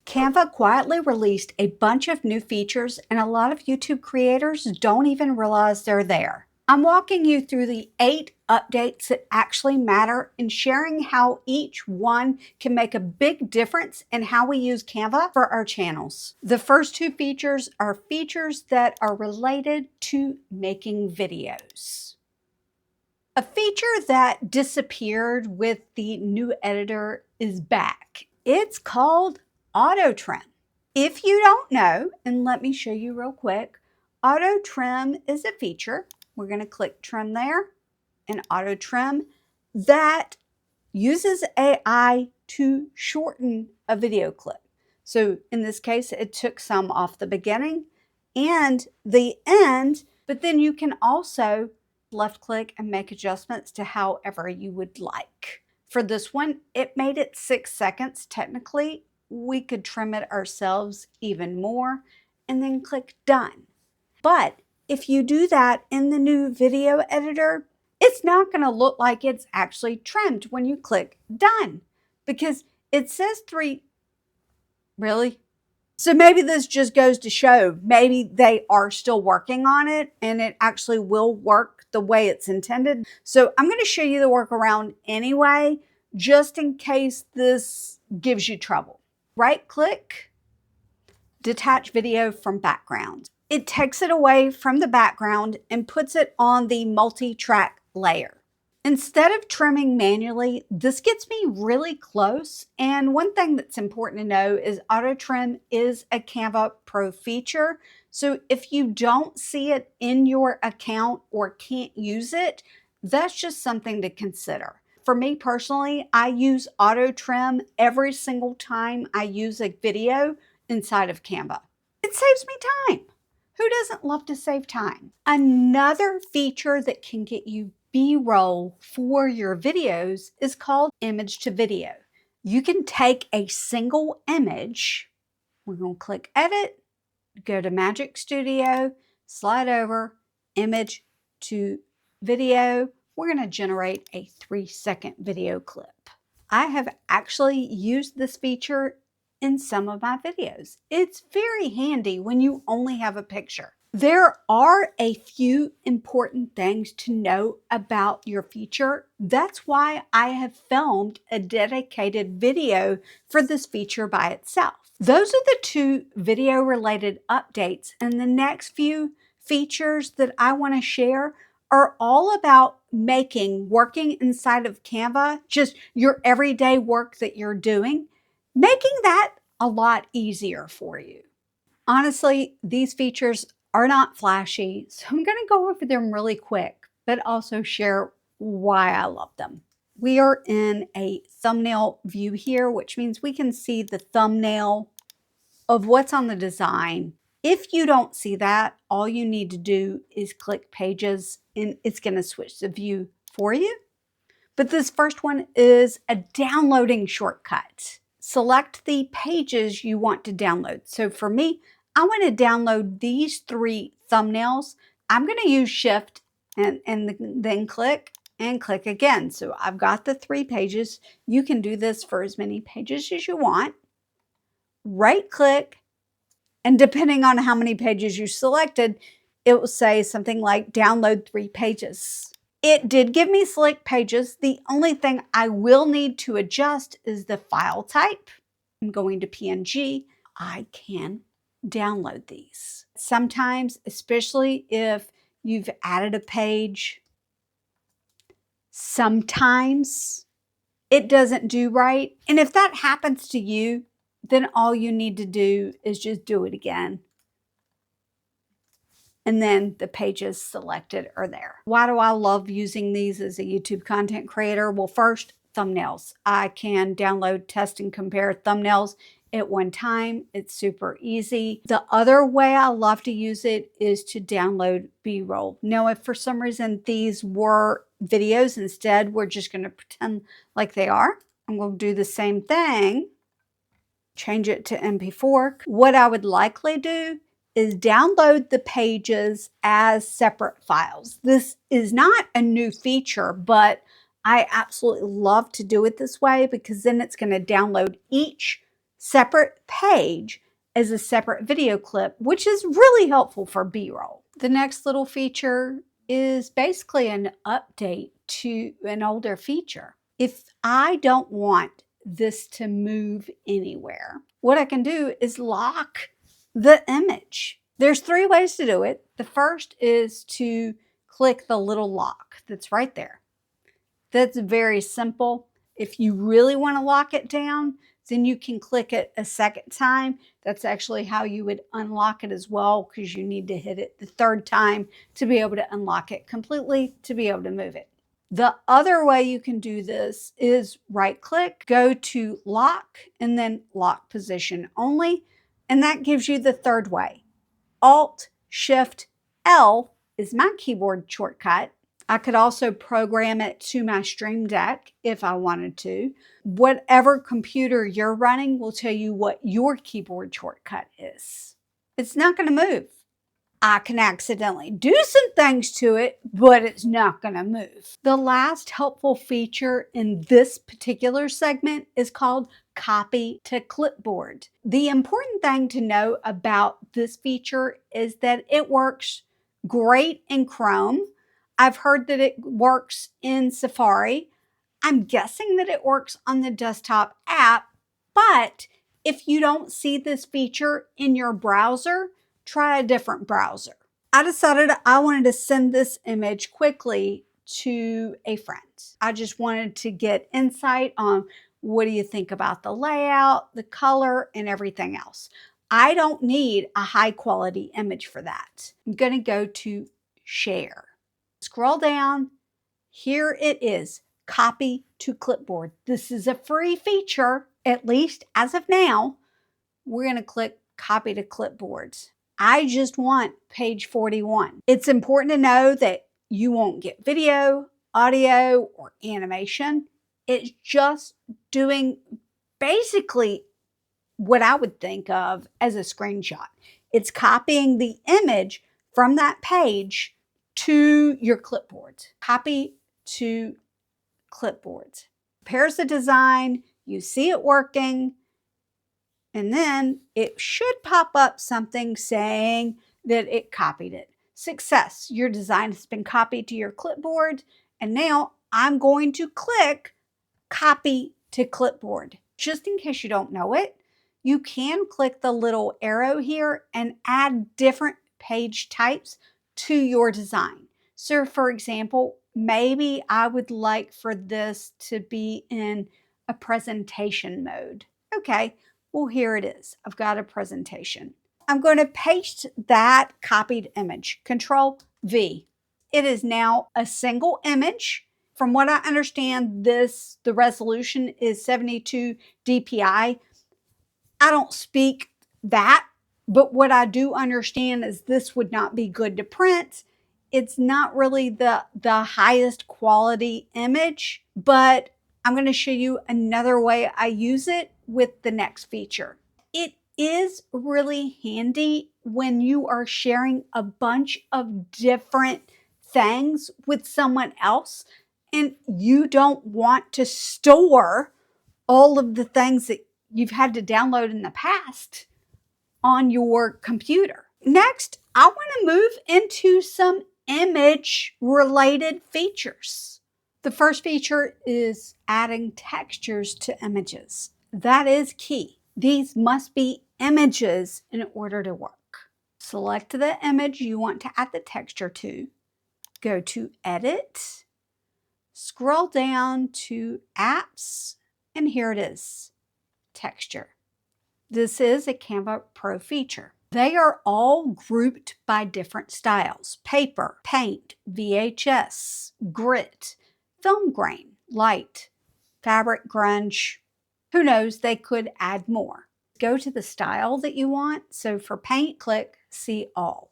Canva quietly released a bunch of new features, and a lot of YouTube creators don't even realize they're there. I'm walking you through the 8 updates that actually matter and sharing how each one can make a big difference in how we use Canva for our channels. The first 2 features are features that are related to making videos. A feature that disappeared with the new editor is back. It's called Auto Trim. If you don't know, and let me show you real quick, Auto Trim is a feature. We're going to click Trim there, and Auto Trim that uses AI to shorten a video clip. So in this case, it took some off the beginning and the end, but then you can also left click and make adjustments to however you would like. For this one, it made it 6 seconds. Technically, we could trim it ourselves even more and then click done. But if you do that in the new video editor, it's not going to look like it's actually trimmed when you click done because it says 3. Really? So maybe this just goes to show maybe they are still working on it and it actually will work the way it's intended. So I'm going to show you the workaround anyway, just in case this gives you trouble. Right click, detach video from background. It takes it away from the background and puts it on the multi-track layer. Instead of trimming manually, this gets me really close. And one thing that's important to know is Auto Trim is a Canva Pro feature. So if you don't see it in your account or can't use it, that's just something to consider. For me personally, I use Auto Trim every single time I use a video inside of Canva. It saves me time. Who doesn't love to save time? Another feature that can get you B-roll for your videos is called image to video. You can take a single image. We're going to click edit, go to Magic Studio, slide over, image to video. We're going to generate a 3-second video clip. I have actually used this feature in some of my videos. It's very handy when you only have a picture. There are a few important things to know about your feature. That's why I have filmed a dedicated video for this feature by itself. Those are the 2 video related updates, and the next few features that I want to share are all about working inside of Canva, just your everyday work that you're doing, making that a lot easier for you. Honestly, these features are not flashy, so I'm going to go over them really quick, but also share why I love them. We are in a thumbnail view here, which means we can see the thumbnail of what's on the design. If you don't see that, all you need to do is click Pages, and it's going to switch the view for you. But this first one is a downloading shortcut. Select the pages you want to download. So for me, I want to download these 3 thumbnails. I'm going to use Shift and then click and click again. So I've got the 3 pages. You can do this for as many pages as you want. Right click, and depending on how many pages you selected, it will say something like download 3 pages. It did give me select pages. The only thing I will need to adjust is the file type. I'm going to PNG. I can download these. Sometimes, especially if you've added a page, sometimes it doesn't do right. And if that happens to you, then all you need to do is just do it again. And then the pages selected are there. Why do I love using these as a YouTube content creator? Well, first, thumbnails. I can download, test, and compare thumbnails at one time. It's super easy. The other way I love to use it is to download B-roll. Now, if for some reason these were videos instead, we're just going to pretend like they are. I'm going to do the same thing. Change it to MP4. What I would likely do is download the pages as separate files. This is not a new feature, but I absolutely love to do it this way because then it's going to download each separate page as a separate video clip, which is really helpful for B-roll. The next little feature is basically an update to an older feature. If I don't want this to move anywhere, what I can do is lock the image. There's 3 ways to do it. The first is to click the little lock that's right there. That's very simple. If you really want to lock it down, then you can click it a second time. That's actually how you would unlock it as well, because you need to hit it the 3rd time to be able to unlock it completely, to be able to move it. The other way you can do this is right click, go to lock, and then lock position only. And that gives you the 3rd way. Alt-Shift-L is my keyboard shortcut. I could also program it to my Stream Deck if I wanted to. Whatever computer you're running will tell you what your keyboard shortcut is. It's not going to move. I can accidentally do some things to it, but it's not going to move. The last helpful feature in this particular segment is called Copy to Clipboard. The important thing to know about this feature is that it works great in Chrome. I've heard that it works in Safari. I'm guessing that it works on the desktop app, but if you don't see this feature in your browser, try a different browser. I decided I wanted to send this image quickly to a friend. I just wanted to get insight on what do you think about the layout, the color, and everything else. I don't need a high quality image for that. I'm going to go to Share. Scroll down. Here it is, Copy to Clipboard. This is a free feature, at least as of now. We're going to click Copy to Clipboard. I just want page 41. It's important to know that you won't get video, audio, or animation. It's just doing basically what I would think of as a screenshot. It's copying the image from that page to your clipboard. Copy to clipboard. Prepares the design, you see it working, and then it should pop up something saying that it copied it. Success, your design has been copied to your clipboard, and now I'm going to click Copy to Clipboard. Just in case you don't know it, you can click the little arrow here and add different page types to your design. So for example, maybe I would like for this to be in a presentation mode. Okay, well here it is. I've got a presentation. I'm going to paste that copied image. Control V. It is now a single image. From what I understand, the resolution is 72 dpi. I don't speak that, but what I do understand is this would not be good to print. It's not really the highest quality image, but I'm going to show you another way I use it with the next feature. It is really handy when you are sharing a bunch of different things with someone else and you don't want to store all of the things that you've had to download in the past on your computer. Next, I want to move into some image related features. The first feature is adding textures to images. That is key. These must be images in order to work. Select the image you want to add the texture to. Go to Edit. Scroll down to Apps, and here it is, Texture. This is a Canva Pro feature. They are all grouped by different styles: paper, paint, VHS, grit, film grain, light, fabric, grunge. Who knows, they could add more. Go to the style that you want. So for paint, click See All.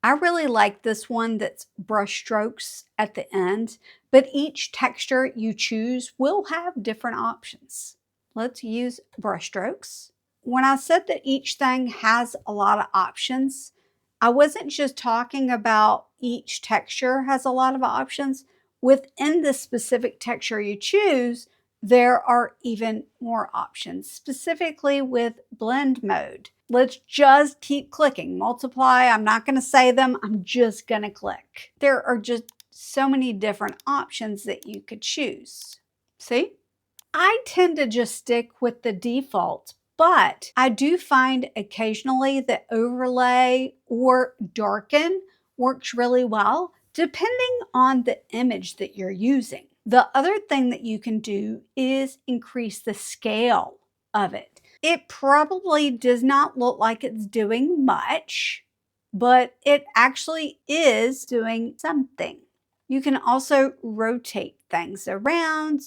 I really like this one that's brush strokes at the end, but each texture you choose will have different options. Let's use brush strokes. When I said that each thing has a lot of options, I wasn't just talking about each texture has a lot of options. Within the specific texture you choose, there are even more options, specifically with blend mode. Let's just keep clicking. Multiply, I'm not going to say them, I'm just going to click. There are just so many different options that you could choose. See? I tend to just stick with the default, but I do find occasionally that overlay or darken works really well, depending on the image that you're using. The other thing that you can do is increase the scale of it. It probably does not look like it's doing much, but it actually is doing something. You can also rotate things around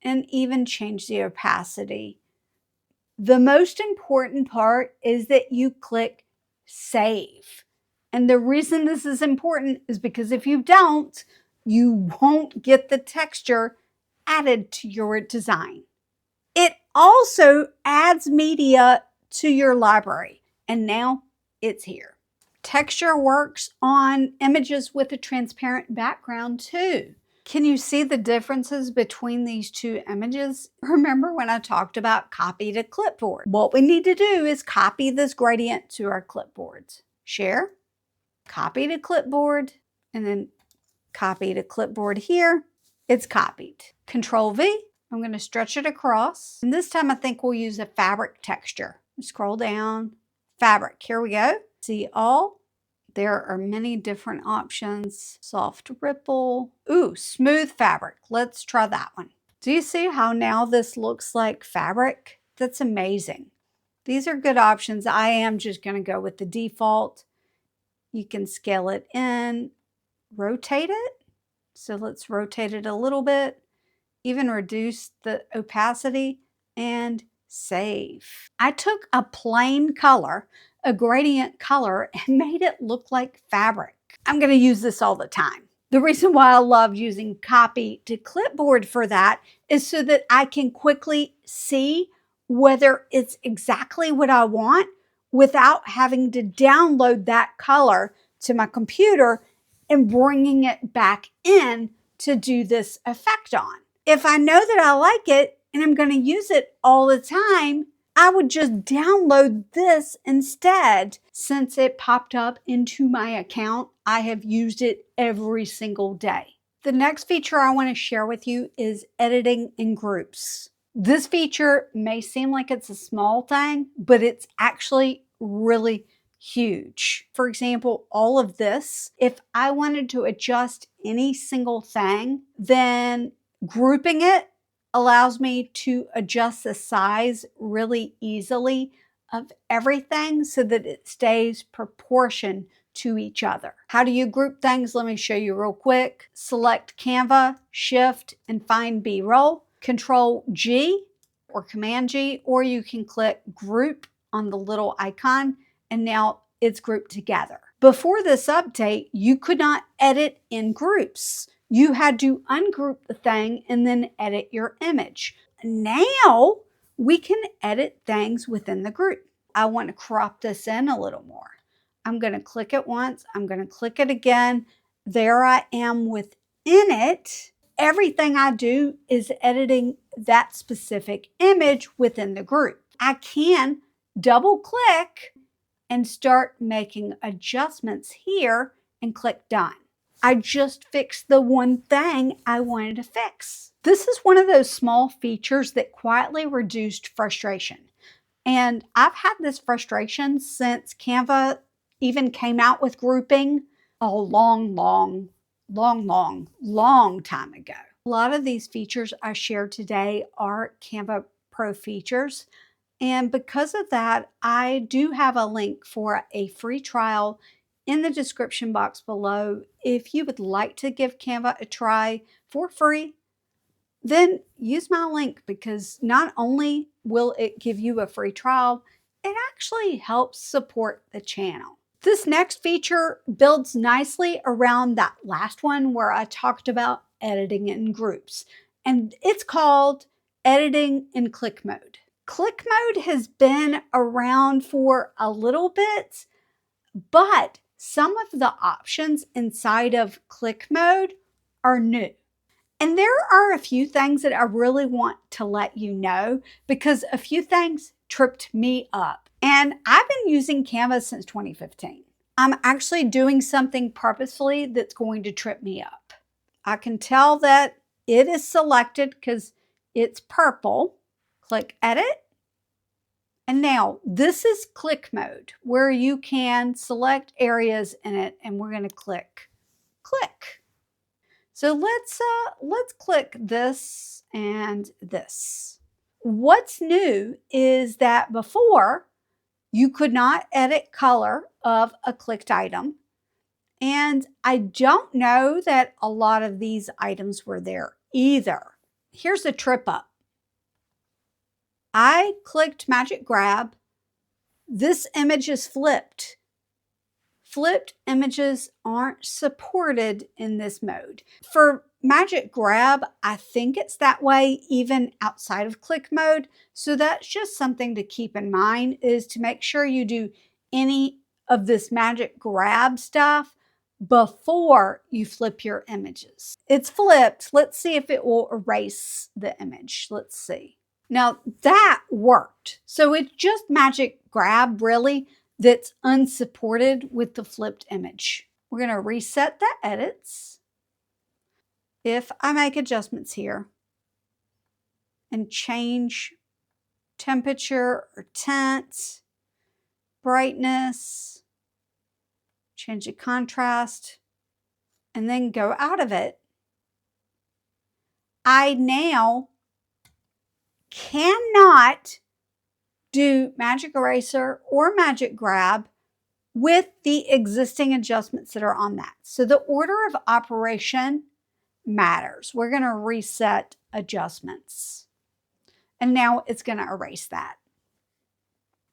and even change the opacity. The most important part is that you click save. And the reason this is important is because if you don't, you won't get the texture added to your design. It also adds media to your library, and now it's here. Texture works on images with a transparent background too. Can you see the differences between these two images? Remember when I talked about copy to clipboard? What we need to do is copy this gradient to our clipboards. Share, copy to clipboard, and then copy to clipboard here. It's copied. Control V, I'm going to stretch it across. And this time I think we'll use a fabric texture. Scroll down, fabric, here we go. See all? There are many different options. Soft ripple. Ooh, smooth fabric. Let's try that one. Do you see how now this looks like fabric? That's amazing. These are good options. I am just going to go with the default. You can scale it in, rotate it. So let's rotate it a little bit, even reduce the opacity and save. I took a plain color, a gradient color, and made it look like fabric. I'm going to use this all the time. The reason why I love using copy to clipboard for that is so that I can quickly see whether it's exactly what I want without having to download that color to my computer and bringing it back in to do this effect on. If I know that I like it and I'm going to use it all the time, I would just download this instead. Since it popped up into my account, I have used it every single day. The next feature I want to share with you is editing in groups. This feature may seem like it's a small thing, but it's actually really huge. For example, all of this, if I wanted to adjust any single thing, then grouping it allows me to adjust the size really easily of everything so that it stays proportioned to each other. How do you group things? Let me show you real quick. Select Canva, Shift, and find B-roll. Control G or Command G, or you can click Group on the little icon, and now it's grouped together. Before this update, you could not edit in groups. You had to ungroup the thing and then edit your image. Now we can edit things within the group. I want to crop this in a little more. I'm going to click it once. I'm going to click it again. There I am within it. Everything I do is editing that specific image within the group. I can double click and start making adjustments here and click done. I just fixed the one thing I wanted to fix. This is one of those small features that quietly reduced frustration. And I've had this frustration since Canva even came out with grouping a long time ago. A lot of these features I shared today are Canva Pro features. And because of that, I do have a link for a free trial in the description box below. If you would like to give Canva a try for free, then use my link, because not only will it give you a free trial, it actually helps support the channel. This next feature builds nicely around that last one where I talked about editing in groups, and it's called editing in click mode. Click mode has been around for a little bit, but some of the options inside of click mode are new. And there are a few things that I really want to let you know because a few things tripped me up. And I've been using Canva since 2015. I'm actually doing something purposefully that's going to trip me up. I can tell that it is selected because it's purple. Click Edit. And now this is click mode where you can select areas in it, and we're going to click. So let's click this and this. What's new is that before you could not edit color of a clicked item. And I don't know that a lot of these items were there either. Here's a trip up. I clicked Magic Grab. This image is flipped. Flipped images aren't supported in this mode. For Magic Grab, I think it's that way even outside of click mode. So that's just something to keep in mind, is to make sure you do any of this Magic Grab stuff before you flip your images. It's flipped. Let's see if it will erase the image. Let's see. Now that worked. So it's just Magic Grab really that's unsupported with the flipped image. We're going to reset the edits. If I make adjustments here and change temperature or tint, brightness, change the contrast, and then go out of it, I now cannot do Magic Eraser or Magic Grab with the existing adjustments that are on that. So the order of operation matters. We're going to reset adjustments. And now it's going to erase that.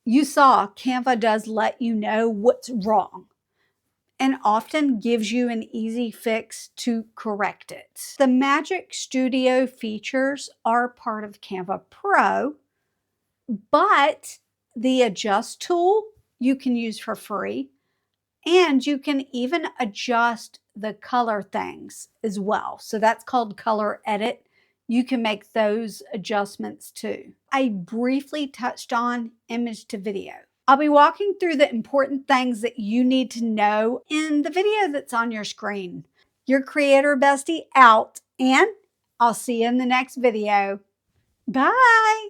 You saw Canva does let you know what's wrong and often gives you an easy fix to correct it. The Magic Studio features are part of Canva Pro, but the Adjust tool you can use for free, and you can even adjust the color things as well. So that's called Color Edit. You can make those adjustments too. I briefly touched on image to video. I'll be walking through the important things that you need to know in the video that's on your screen. Your Creator Bestie out, and I'll see you in the next video. Bye.